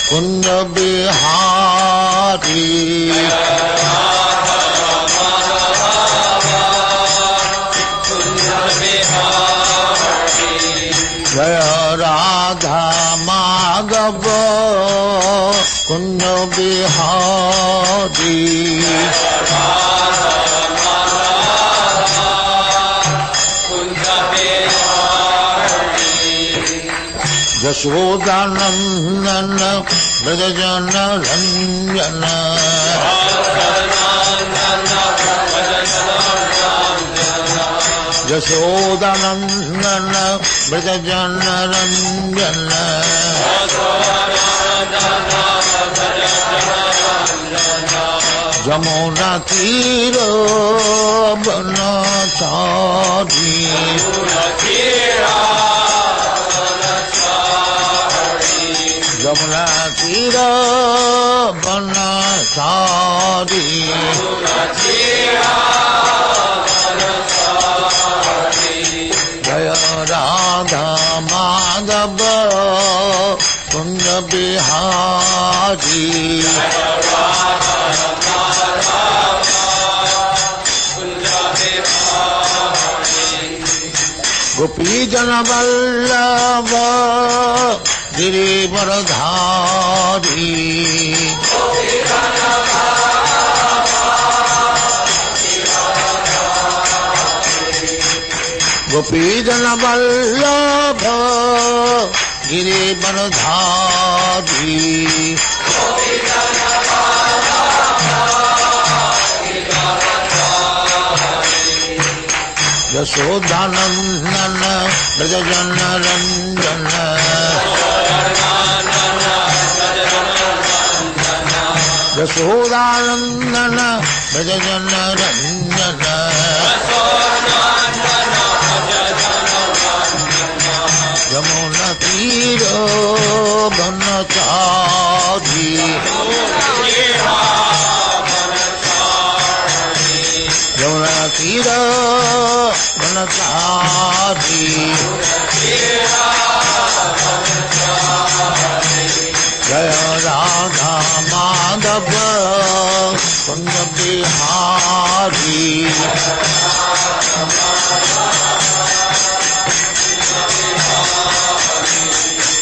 Kund Bihari Jaya Radha Madhava Kund Bihari Yashodanandana Vrajana Ranjana Yashodanandana Vrajana Ranjana Jamuna Tira Banachari Jamuna Tira Banachari Jaya Radha Madhava Kund Bihari Gopi Jana Vallabha Girivaradhari Gopi Jana Vallabha Girivaradhari Yashodanandana Vrajana Ranjana Yashodanandana Vrajana Ranjana Yamuna Tira Banachari Yamuna Tira Banachari Jaya Radha Madhava Kund Bihari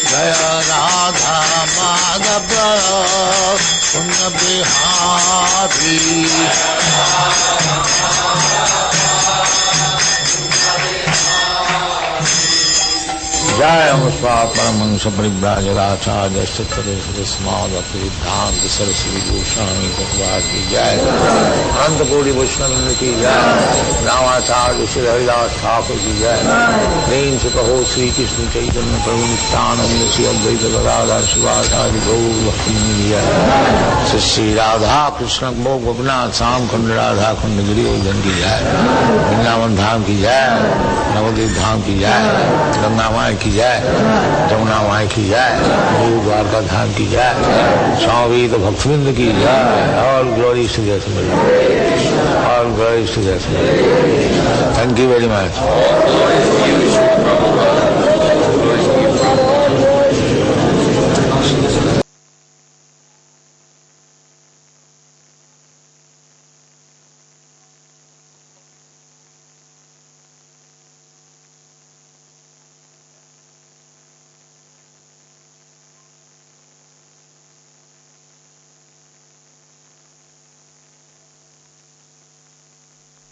Jaya Radha Madhava Kund Bihari Jaya Muspa Paramahansa Paribhrajagacharya Sattva Smad Bhaktivedanta Saraswati Goswami Bhagavad Ki Jai Ananta Koti Vaishnava Ki Jai Namacharya Shri Haridas Thakur Ki Jai Prem Se Kaho Sri Krishna Chaitanya Prabhu Nityananda Sri Advaita Gadadhar Shivacharya Gaur Bhakti Ki Jai Shri Radha Krishna Mokh Bhagnath Sam Khand Radha Khand Giri Godan Ki Jai Vrindavan Dham Ki Jai Navadvip Dham Ki Jai Ganga Mai Ki Jai Jamuna Mai Ki Jai Guru Dwarka Dham Ki Jai Swami Bhaktivedanta Ki Jai All glories to the Supreme. All glories to the Supreme. Thank you very much.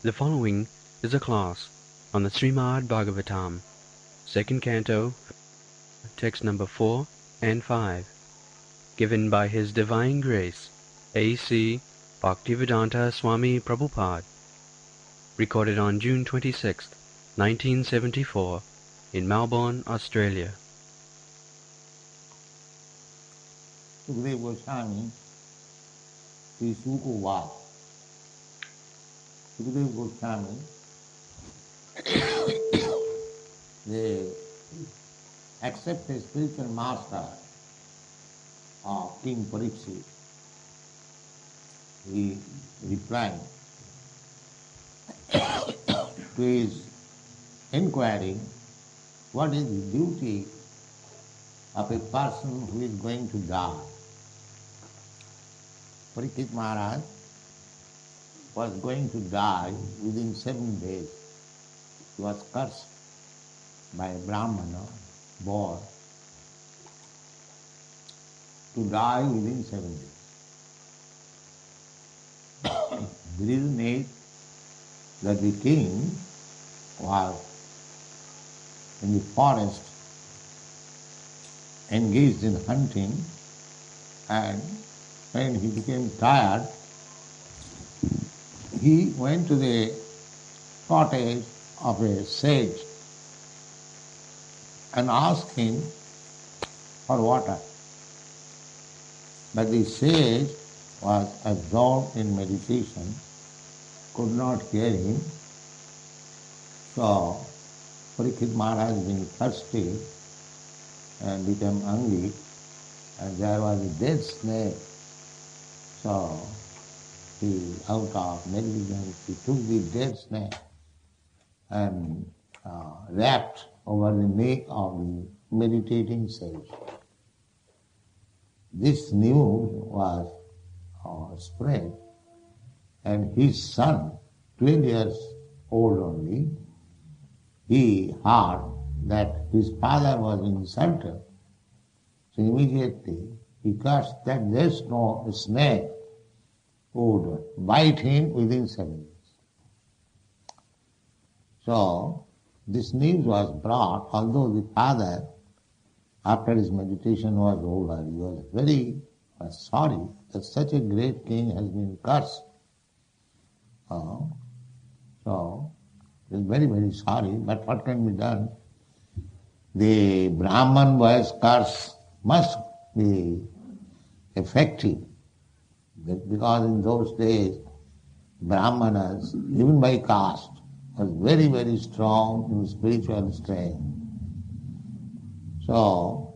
The following is a class on the SRIMAD Bhagavatam, second canto, text number 4 and 5, given by His Divine Grace, A.C. Bhaktivedanta Swami Prabhupada, recorded on June 26, 1974, in Melbourne, Australia. Sukadeva Goswami, Sri Suko Vada. Sukadeva Goswami, they accept a spiritual master of King Pariksit. He replied to his inquiry, what is the duty of a person who is going to die. Parikshit Maharaj was going to die within 7 days. He was cursed by a Brahmana boy to die within 7 days. The reason is that the king was in the forest engaged in hunting, and when he became tired, he went to the cottage of a sage and asked him for water. But the sage was absorbed in meditation, could not hear him. So Parikshit Maharaj being thirsty and became hungry, and there was a dead snake. So he, out of negligence, he took the dead snake and wrapped over the neck of the meditating sage. This news was spread, and his son, 12 years old only, he heard that his father was insulted. So immediately he cursed that there's no snake would bite him within 7 days. So this news was brought, although the father, after his meditation was over, he was very sorry that such a great king has been cursed. So he was very, very sorry, but what can be done? The Brahman boy's curse must be effective, because in those days Brahmanas, even by caste, was very, very strong in spiritual strength. So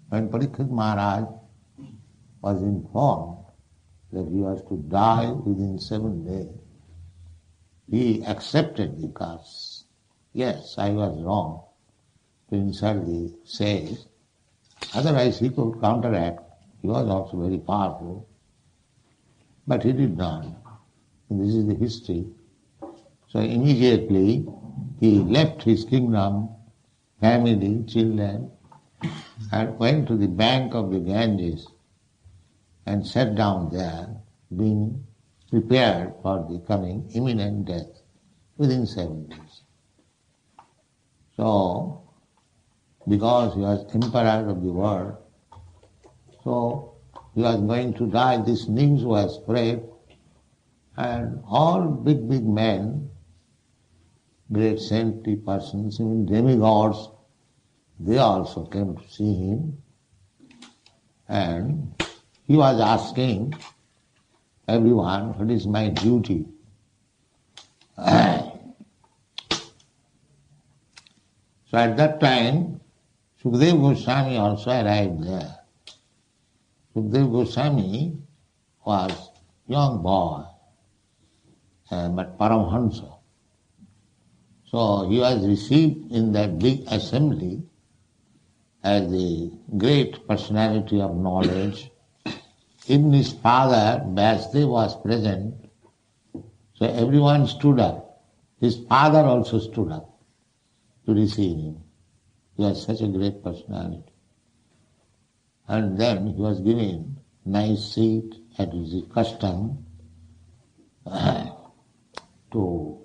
when Parikshit Maharaj was informed that he was to die within 7 days, he accepted the curse. Yes, I was wrong to insult the sage. Otherwise he could counteract. He was also very powerful. But he did not. And this is the history. So immediately he left his kingdom, family, children, and went to the bank of the Ganges and sat down there, being prepared for the coming imminent death within 7 days. So, because he was emperor of the world, so he was going to die, this news was spread, and all big men, great saintly persons, even demigods, they also came to see him, and he was asking everyone, what is my duty? So at that time, Sukadeva Goswami also arrived there. Sukadeva Goswami was young boy, but Paramhansa. So he was received in that big assembly as the great personality of knowledge. Even his father, Vyasdeva, was present, so everyone stood up. His father also stood up to receive him. He was such a great personality. And then he was given nice seat, as is the custom, to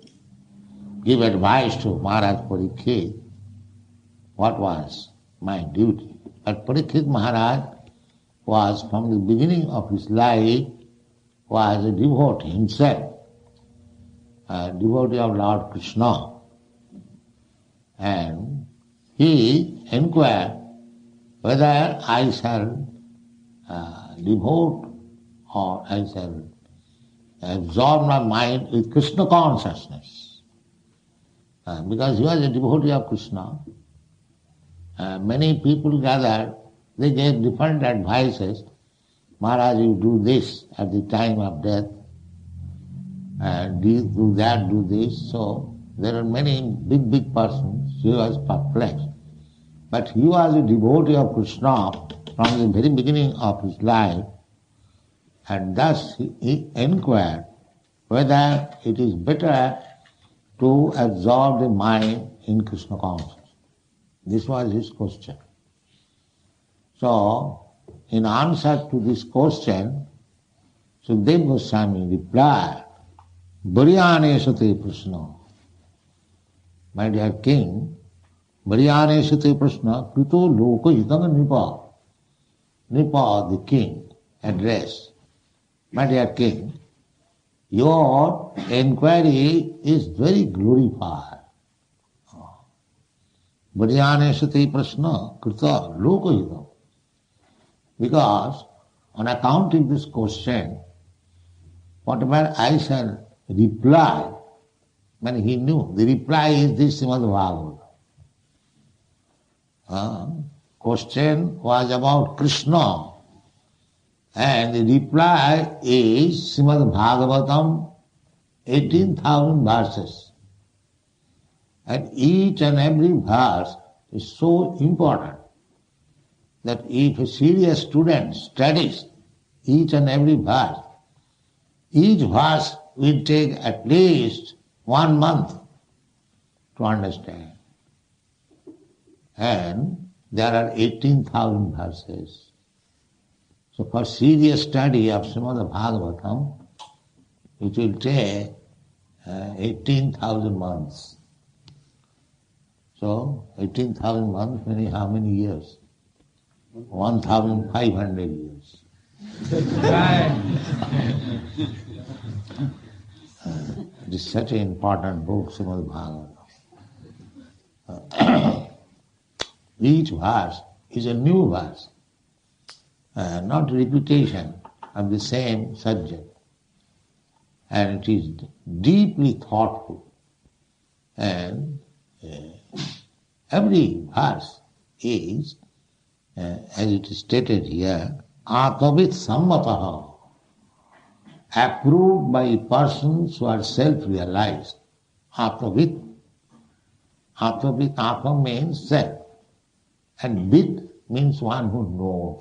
give advice to Maharaj Parikshit, what was my duty. But Parikshit Maharaj was, from the beginning of his life, was a devotee himself, a devotee of Lord Krishna. And he inquired whether I shall devote or I shall absorb my mind with Krishna consciousness. Because he was a devotee of Krishna. Many people gathered, they gave different advices. Maharaj, you do this at the time of death, and do that, do this. So there are many big persons. He was perplexed. But he was a devotee of Krishna from the very beginning of his life, and thus he inquired whether it is better to absorb the mind in Krishna consciousness. This was his question. So, in answer to this question, Sukadeva Goswami replied, Varyane sate prashna. My dear king, Varyane sate prashna, krito loko hitanga nipa. Nipa, the king, addressed. My dear king, your inquiry is very glorified. Varyane sate prashna, krito loko hitanga. Because on account of this question, whatever I shall reply, when he knew the reply is this Srimad Bhagavatam. Question was about Krishna, and the reply is Srimad Bhagavatam, 18,000 verses. And each and every verse is so important that if a serious student studies each and every verse, each verse will take at least 1 month to understand. And there are 18,000 verses. So for serious study of Srimad Bhagavatam, it will take 18,000 months. So 18,000 months, meaning how many years? 1,500 years. It is such an important book, Srimad Bhagavatam. Each verse is a new verse, not repetition of the same subject. And it is deeply thoughtful. And every verse is, as it is stated here, Atmavit Sammataha, approved by persons who are self-realized. Atmavit. Atmavit, Atma means self. And Vid means one who knows.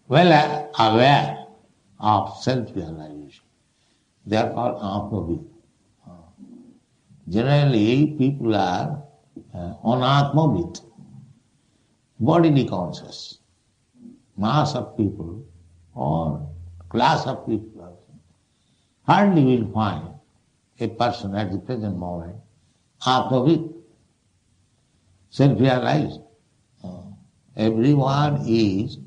Well aware of self-realization. They are called Atmavit. Generally, people are anatmavit, bodily conscious. Mass of people or class of people hardly will find a person at the present moment atmavit, self-realized. Everyone is,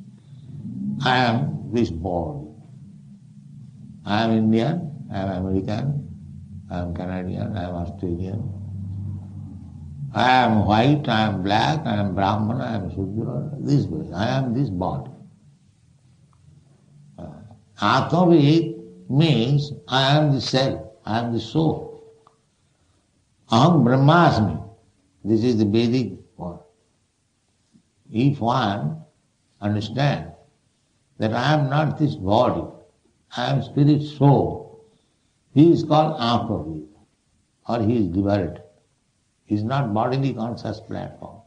I am this body. I am Indian, I am American, I am Canadian, I am Australian. I am white, I am black, I am Brahman, I am Shudra, this way. I am this body. Atmavit means I am the self, I am the soul. Aham Brahmasmi. This is the Vedic word. If one understands that I am not this body, I am spirit soul, he is called Atmavit, or he is liberated. He is not bodily conscious platform.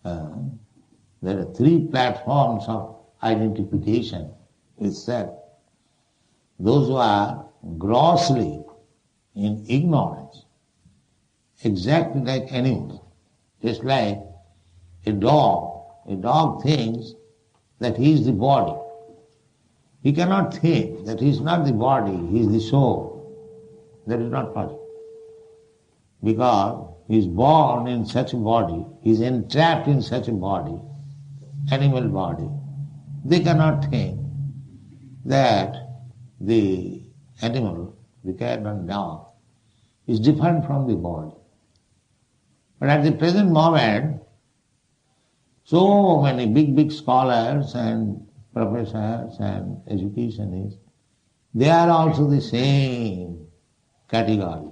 There are 3 platforms of identification with self. Those who are grossly in ignorance, exactly like animals, just like a dog. A dog thinks that he is the body. He cannot think that he is not the body, he is the soul. That is not possible. Because he is born in such a body, he is entrapped in such a body, animal body. They cannot think that the animal, the cat and dog, is different from the body. But at the present moment, so many big scholars and professors and educationists, they are also the same category.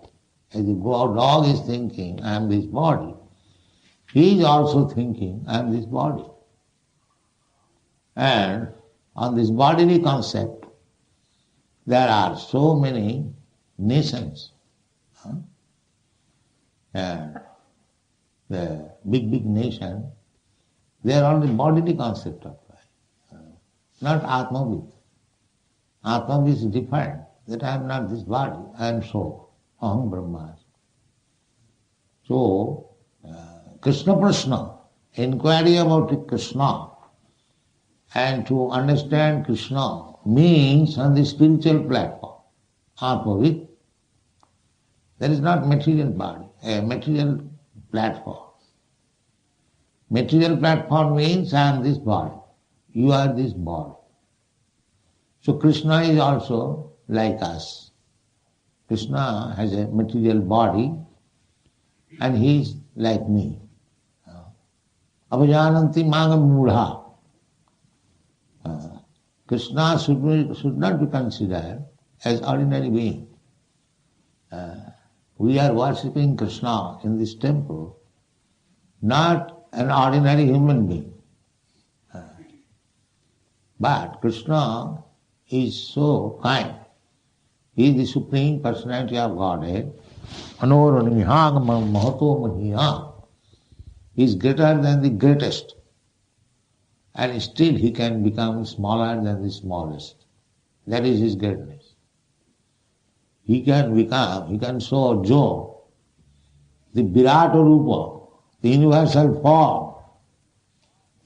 As the dog is thinking, I am this body, he is also thinking, I am this body. And on this bodily concept, there are so many nations. And big nation, they are only bodily concept of life, not Atmavid. Atmavid is different, that I am not this body, I am soul, Aham Brahmasmi. So, Krishna Prashna, inquiry about Krishna, and to understand Krishna means on the spiritual platform, Atmavid. There is not material body, a material platform. Material platform means I am this body, you are this body. So Krishna is also like us. Krishna has a material body and he is like me. Avajananti magam mudha. Krishna should not be considered as ordinary being. We are worshipping Krishna in this temple, not an ordinary human being. But Krishna is so kind. He is the Supreme Personality of Godhead. Anoranihagama mahato mahiya. He is greater than the greatest. And still he can become smaller than the smallest. That is his greatness. He can show Joe, the Virata Rupa, the universal form.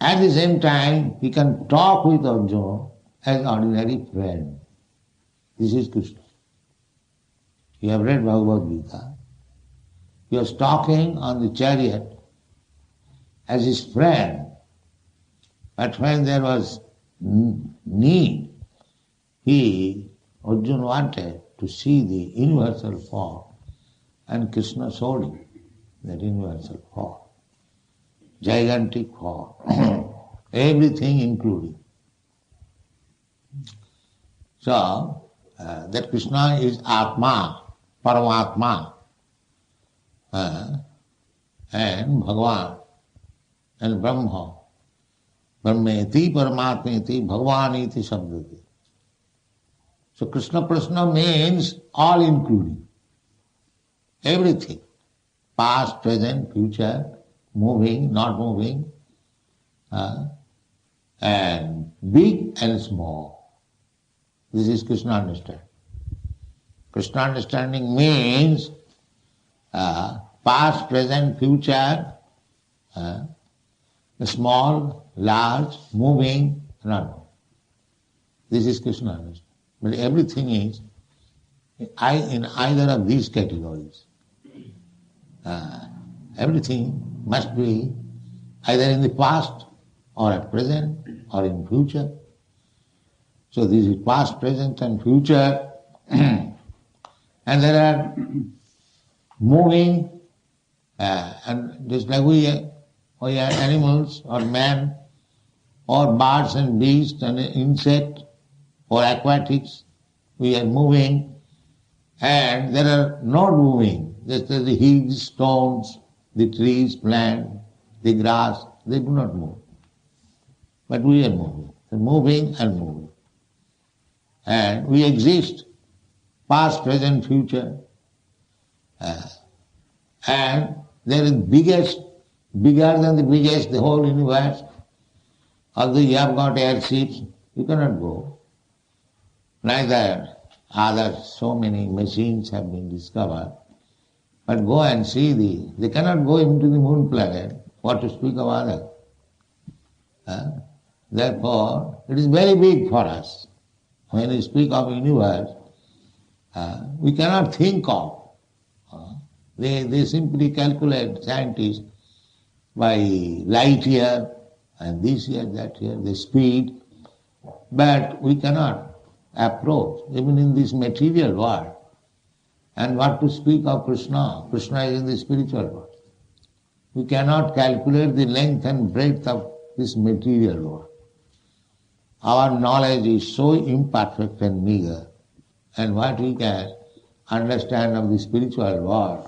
At the same time, he can talk with Arjuna as ordinary friend. This is Krishna. You have read Bhagavad Gita. He was talking on the chariot as his friend. But when there was need, Arjuna wanted to see the universal form, and Krishna showed him that universal form, gigantic form, everything including. So, that Krishna is Atma, Paramatma, and Bhagavan, and Brahma. Brahmeti, Paramatmeti, Bhagavaniti Sabdati. So Krishna Prashna means all including, everything, past, present, future, moving, not moving, and big and small. This is Krishna understanding. Krishna understanding means past, present, future, small, large, moving, not moving. This is Krishna understanding. But everything is in either of these categories. Everything must be either in the past or at present or in future. So this is past, present and future. And there are moving, and just like we are animals or man or birds and beasts and insect or aquatics, we are moving, and there are not moving, just as the hills, stones, the trees, plant, the grass, they do not move. But we are moving, moving and moving. And we exist, past, present, future. And there is bigger than the biggest, the whole universe. Although you have got airships, you cannot go. Neither other so many machines have been discovered. But go and see they cannot go into the moon planet, what to speak of other. Therefore, it is very big for us. When we speak of universe, we cannot think of. They simply calculate, scientists, by light year, and this year, that year, the speed. But we cannot approach, even in this material world. And what to speak of Krishna? Krishna is in the spiritual world. We cannot calculate the length and breadth of this material world. Our knowledge is so imperfect and meager, and what we can understand of the spiritual world.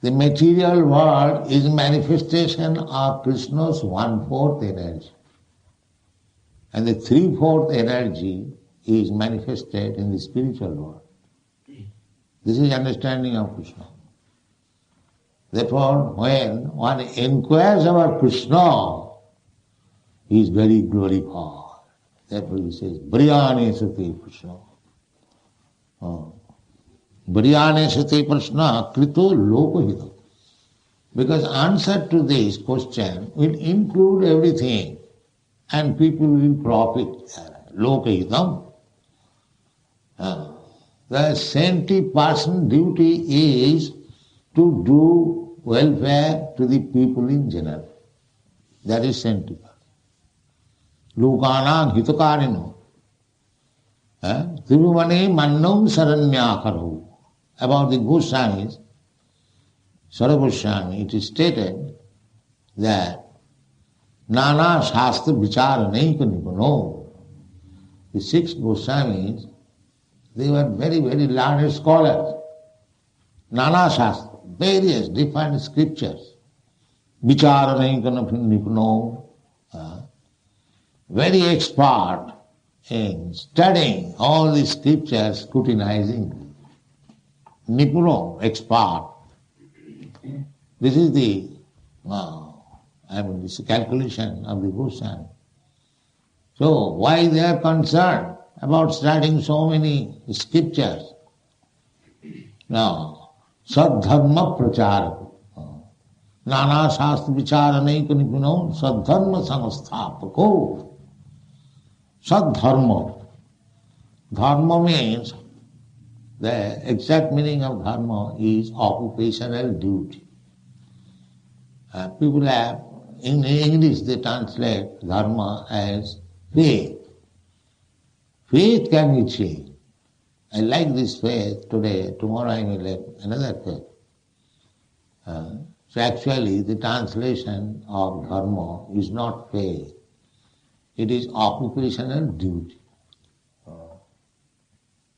The material world is manifestation of Krishna's 1/4 energy. And the 3/4 energy is manifested in the spiritual world. This is understanding of Krishna. Therefore, when one inquires about Krishna, he is very glorified. Therefore he says, Briyane Sati Krishna. Briyane Sati Krishna Krito Lokahita. Because answer to this question will include everything and people will profit. Lokahitam. The saintly person's duty is to do welfare to the people in general. That is saintly person. Lokanang hitakarino. Tirumane mannam saranyakaro. About the Goswamis, Sarvagoswami, it is stated that Nana Shastra Vichara Naika Nipano. The 6 Goswamis, they were very, very learned scholars. Nana Shastra, various different scriptures. Vichara Naika Nipano. Very expert in studying all the scriptures, scrutinizing. Nipuno, expert. This is the this calculation of the Goswami. So why they are concerned about studying so many scriptures? Now, Sadharma Prachara. Nana Shastra Vichara Naika Nipuno Sadharma Samastapako. Sadharma. Dharma means, the exact meaning of dharma is occupational duty. People have, in English they translate dharma as faith. Faith can be changed. I like this faith today, tomorrow I will have another faith. So actually the translation of dharma is not faith. It is occupational duty.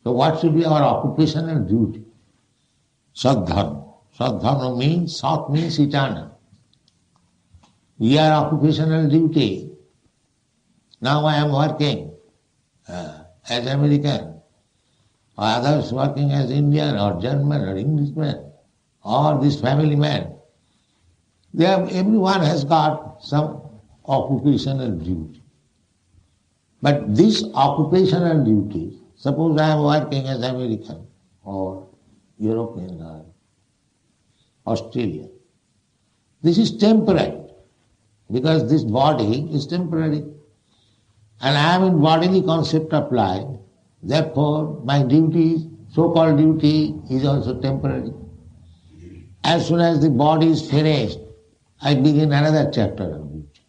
So what should be our occupational duty? Sadharma. Sadharma means, Sat means eternal. We are occupational duty. Now I am working as American, or others working as Indian or German or Englishman, or this family man. Everyone has got some occupational duty. But this occupational duty, suppose I am working as American or European or Australian, this is temporary because this body is temporary and I am in bodily concept of life, therefore my duty, so-called duty, is also temporary. As soon as the body is finished, I begin another chapter of duty.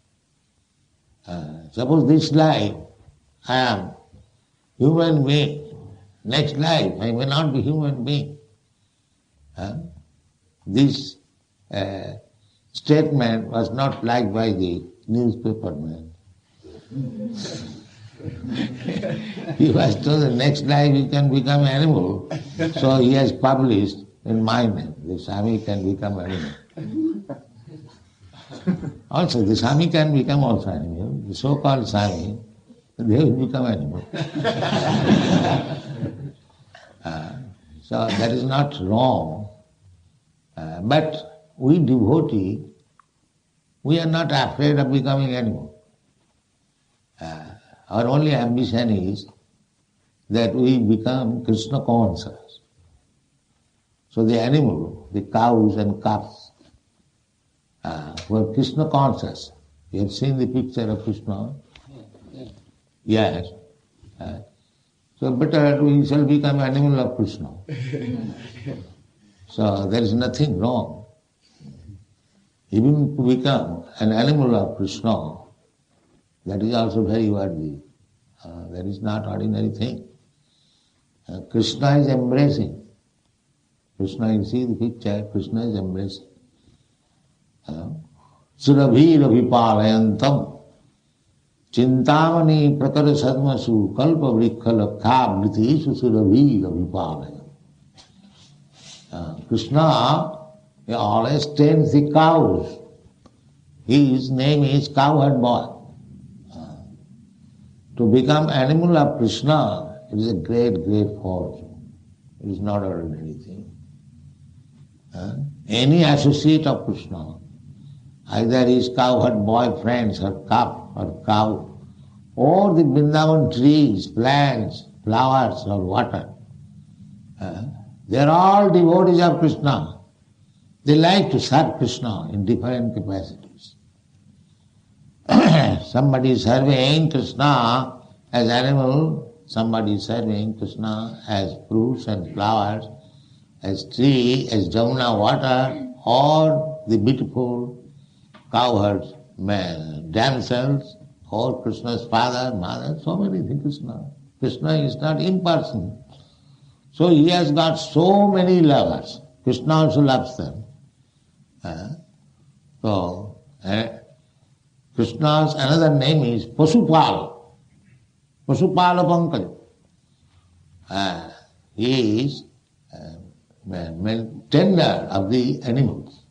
Suppose this life I am human being, next life I may not be human being. This statement was not liked by the newspaper man. He was told the next life you can become animal, so he has published in my name, the Swami can become animal. Also, the Swami can become also animal, the so-called Swami, they will become animal. So that is not wrong. But we devotee, we are not afraid of becoming animal. Our only ambition is that we become Krishna conscious. So the animal, the cows and calves, were Krishna conscious. You have seen the picture of Krishna? Yes. So better we shall become animal of Krishna. So there is nothing wrong. Even to become an animal of Krishna, that is also very worthy. That is not ordinary thing. Krishna is embracing. Krishna, you see the picture, Krishna is embracing. Surabhir abhipalayantam chintamani prakara sadmasu kalpa vrikha lakha vritishu surabhir abhipalayam. Krishna always tends the cows. His name is cowherd boy. To become animal of Krishna, it is a great, great fortune. It is not ordinary thing. any associate of Krishna, either his cowherd boyfriends or calf or cow, or the Vrindavan trees, plants, flowers or water, they are all devotees of Krishna. They like to serve Krishna in different capacities. Somebody is serving Krishna as animal, somebody is serving Krishna as fruits and flowers, as tree, as Jamuna water, or the beautiful cowherds, damsels, or Krishna's father, mother, so many things Krishna. Krishna is not impersonal. So he has got so many lovers. Krishna also loves them. Krishna's another name is Pasupala. Pasupala Pankaj. He is tender of the animals.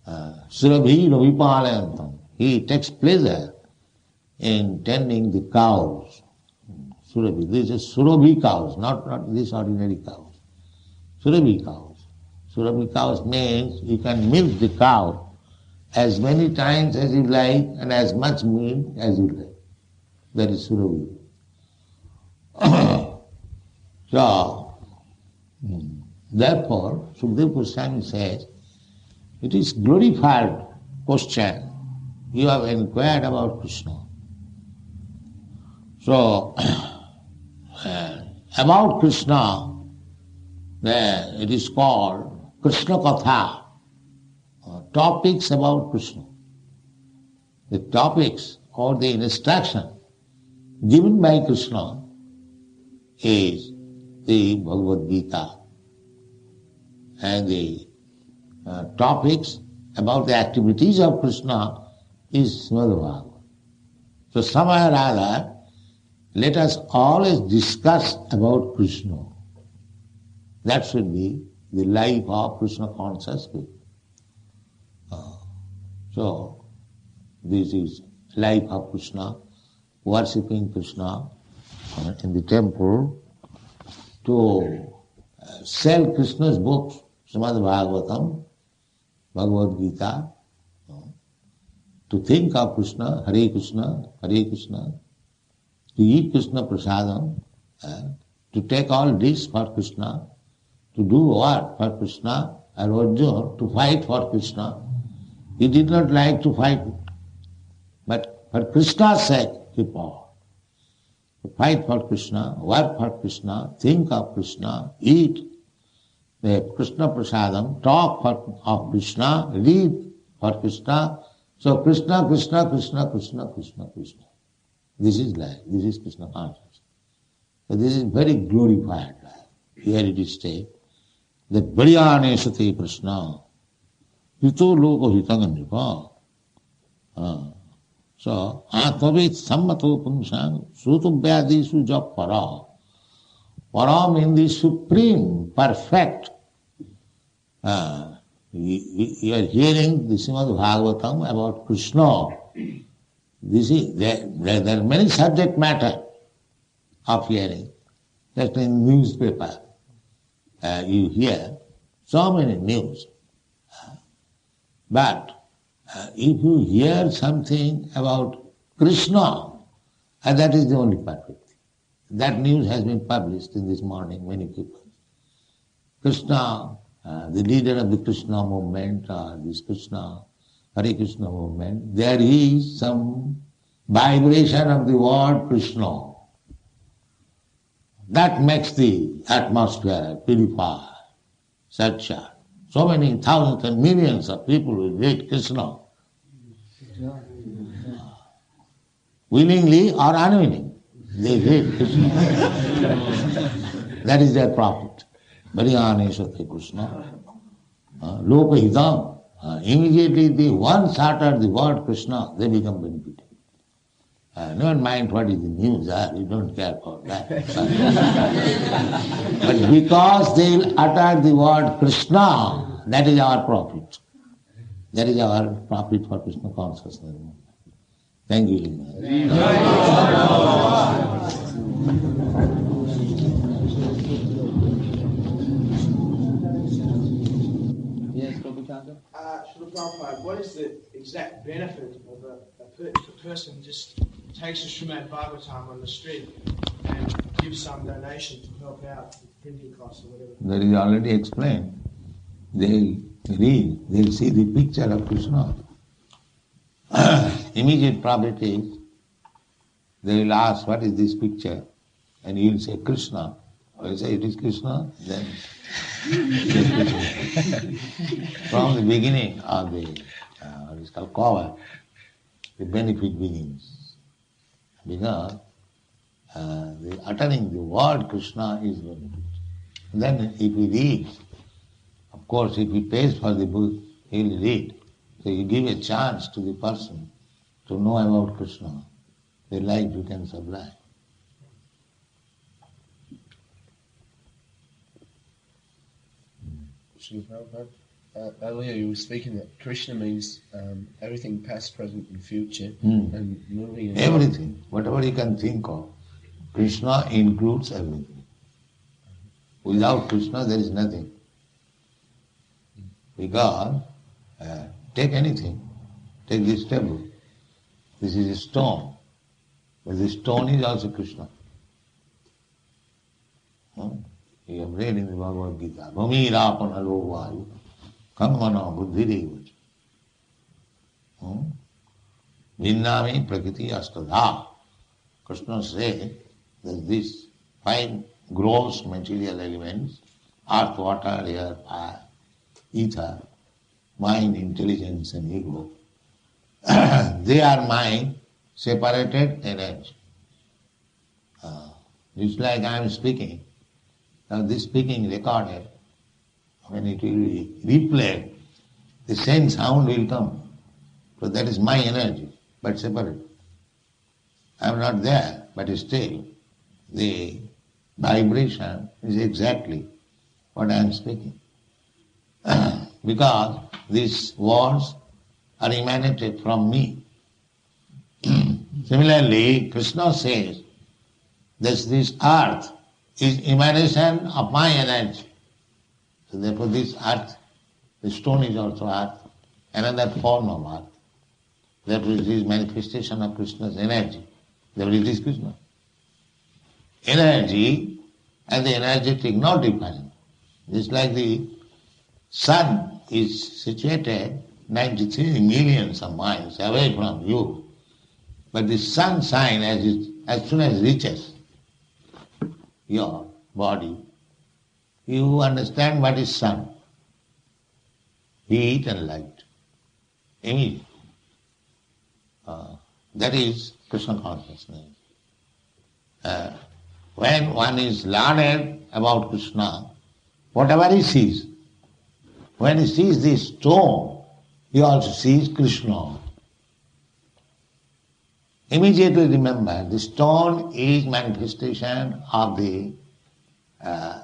Surabhi Ravipalayantam. He takes pleasure in tending the cows. Surabhi. This is Surabhi cows, not these ordinary cows. Surabhi cows. Surabhi cows means you can milk the cow as many times as you like and as much milk as you like. That is Surabhi. Therefore, Sukadeva Goswami says, it is glorified question. You have inquired about Krishna. So, about Krishna, it is called Krishna Katha, topics about Krishna. The topics or the instruction given by Krishna is the Bhagavad Gita, and the topics about the activities of Krishna is Srimad Bhagavatam. So somehow or other, let us always discuss about Krishna. That should be the life of Krishna conscious people. So this is life of Krishna, worshipping Krishna in the temple, to sell Krishna's books, Srimad Bhagavatam, Bhagavad Gita, to think of Krishna, Hare Krishna, Hare Krishna, to eat Krishna prasadam, to take all this for Krishna, to do what for Krishna, and Arjuna to fight for Krishna. He did not like to fight, but for Krishna's sake he fought. To fight for Krishna, work for Krishna, think of Krishna, eat the Krishna prasadam, talk of Krishna, read for Krishna. So Krishna, Krishna, Krishna, Krishna, Krishna, Krishna. This is life, this is Krishna consciousness. So this is very glorified life. Here it is said that Bharyane Sati Krishna, Hito Loko Hitanga Nipa. So, Atmavid Sammato Pungsang, Sutu Vyadisu Jap Para. Para means the supreme, perfect. You are hearing the Srimad Bhagavatam about Krishna. There are many subject matter of hearing. Just in newspaper, you hear so many news. But if you hear something about Krishna, and that is the only perfect thing. That news has been published in this morning, many people. Krishna, the leader of the Krishna movement, or this Krishna, Hare Krishna movement, there is some vibration of the word Krishna. That makes the atmosphere purify, satcha. So many thousands and millions of people will read Krishna. Willingly or unwillingly, they read Krishna. That is their profit. Bharyane Sati Krishna. Lokahidam. Immediately the once utter the word Krishna, they become benefited. Never mind what is the news, you don't care for that. But because they will utter the word Krishna, that is our profit. That is our profit for Krishna consciousness. Thank you. Bhaktivedanta? Srila Prabhupada, what is the exact benefit of if a person just takes a Srimad Bhagavatam on the street and gives some donation to help out with printing costs or whatever? That is already explained. They read, they'll see the picture of Krishna. Immediate profit is, they will ask, what is this picture? And you will say, Krishna. Or you say, it is Krishna, then from the beginning of the, what is called cover, the benefit begins. Because the uttering the word Krishna is benefit. Then if he reads, of course if he pays for the book, he will read. So you give a chance to the person to know about Krishna. The life becomes sublime. Srila Prabhupada, earlier you were speaking that Krishna means everything past, present and future, and moving and Everything, whatever you can think of. Krishna includes everything. Without Krishna there is nothing. Because, take anything, take this table. This is a stone, but this stone is also Krishna. You have read in the Bhagavad Gita, Bhumi Rapana Lovayu, Kamana Buddhirevach. Vinnami Prakriti Astadha. Krishna said that these 5 gross material elements, earth, water, air, fire, ether, mind, intelligence and ego, they are my separated energy. It's like I am speaking. Now this speaking recorded, when it will be replayed, the same sound will come. So that is my energy, but separate. I am not there, but still the vibration is exactly what I am speaking. Because these words are emanated from me. Similarly, Krishna says that this earth is emanation of my energy. So therefore this earth, the stone is also earth, another form of earth. Therefore it is manifestation of Krishna's energy. Therefore it is Krishna. Energy and the energetic not different. Just like the sun is situated 93 millions of miles away from you, but the sun shine as soon as it reaches your body, you understand what is sun. Heat and light. Immediately. That is Krishna consciousness. When one is learned about Krishna, whatever he sees, when he sees this stone, he also sees Krishna. Immediately remember, the stone is manifestation of the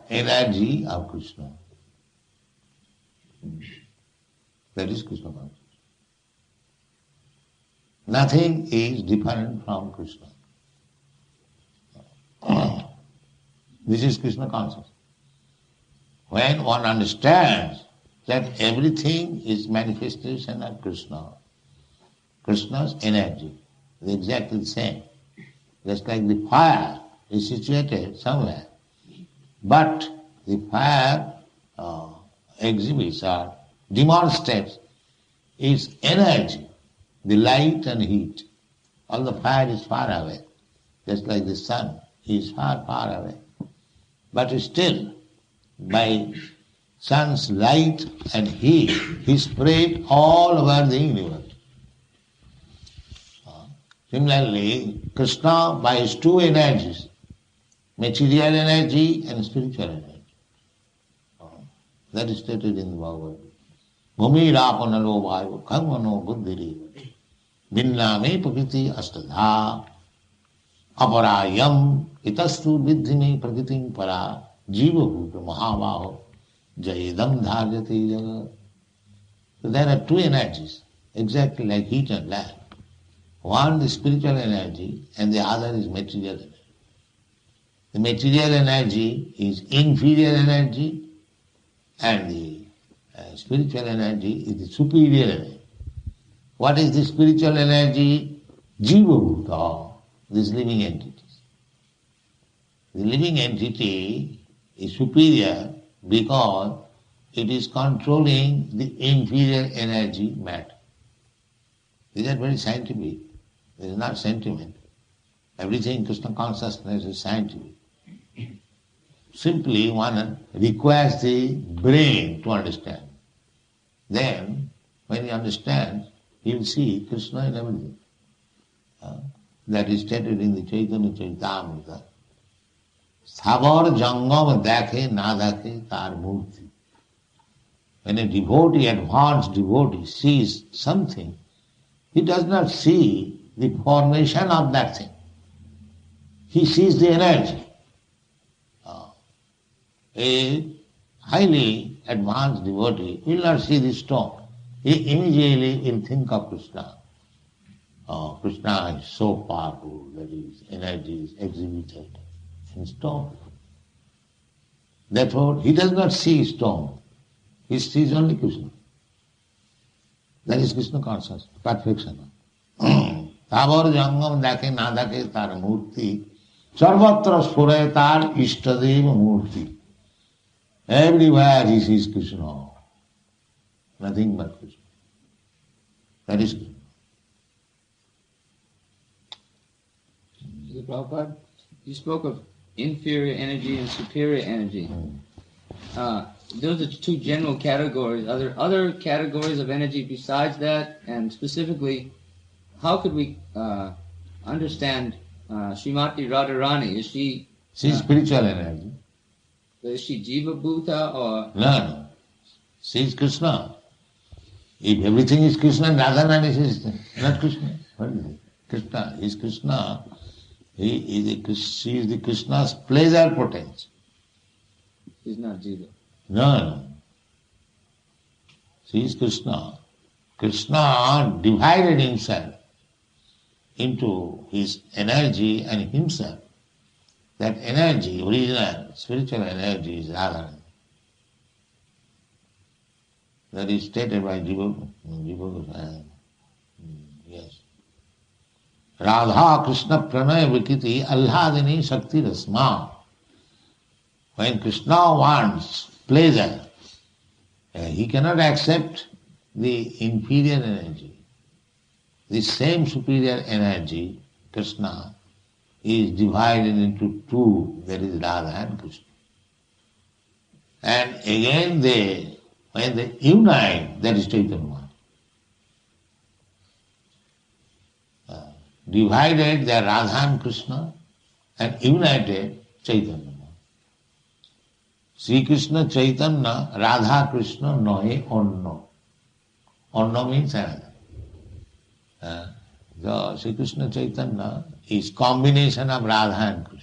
energy of Krishna. That is Krishna consciousness. Nothing is different from Krishna. This is Krishna consciousness. When one understands that everything is manifestation of Krishna, Krishna's energy is exactly the same. Just like the fire is situated somewhere, but the fire exhibits or demonstrates its energy, the light and heat. All the fire is far away, just like the sun is far, far away. But still, by sun's light and heat, he spread all over the universe. Similarly, Krishna, by his 2 energies, material energy and spiritual energy, that is stated in the Bhagavad Gita. Bhumi rapanalo vayu karmano buddhiri vinname prakriti astadha aparayam itastu vidhime prakritim para jiva bhuta mahavaho jayedam dharjati jagat. So there are 2 energies, exactly like heat and light. One the spiritual energy and the other is material energy. The material energy is inferior energy and the Spiritual energy is the superior energy. What is the spiritual energy? Jiva Bhuta, these living entities. The living entity is superior because it is controlling the inferior energy matter. These are very scientific. This is not sentiment. Everything in Krishna consciousness is scientific. Simply one requires the brain to understand. Then, when he understands, he will see Krishna in everything. That is stated in the Chaitanya Charitamrita. Thavar jangam dakhe na dakhe tar murti. When a devotee, advanced devotee, sees something, he does not see the formation of that thing. He sees the energy. A highly advanced devotee will not see the stone. He immediately will think of Krishna. Krishna is so powerful that his energy is exhibited in stone. Therefore, he does not see stone. He sees only Krishna. That is Krishna consciousness, perfection. Tavar jangam dakhe na dakhe tar murti, sarvatra spure tar ishtadeva murti. Everywhere he sees Krishna. Nothing but Krishna. That is Krishna. Prabhupada, you spoke of inferior energy and superior energy. Those are two general categories. Are there other categories of energy besides that? And specifically, how could we understand Srimati Radharani? Is she... She is spiritual energy. Is she Jiva Bhuta or... No. She is Krishna. If everything is Krishna, Radharani is not Krishna. What is it? Krishna is Krishna. She is the Krishna's pleasure potential. She's not Jiva. No. She is Krishna. Krishna divided himself into his energy and himself. That energy, original, spiritual energy is Radharani. That is stated by Jiva. Yes. Radha Krishna Pranaya Vikiti Alhadini Shakti Rasma. When Krishna wants pleasure, he cannot accept the inferior energy. The same superior energy, Krishna, is divided into two, that is Radha and Krishna. And again when they unite, that is Chaitanya. Divided they are Radha and Krishna, and united Chaitanya. Sri Krishna Chaitanya, Radha Krishna nohe onno. Onno means another. So Sri Krishna Chaitanya is combination of Radha and Krishna.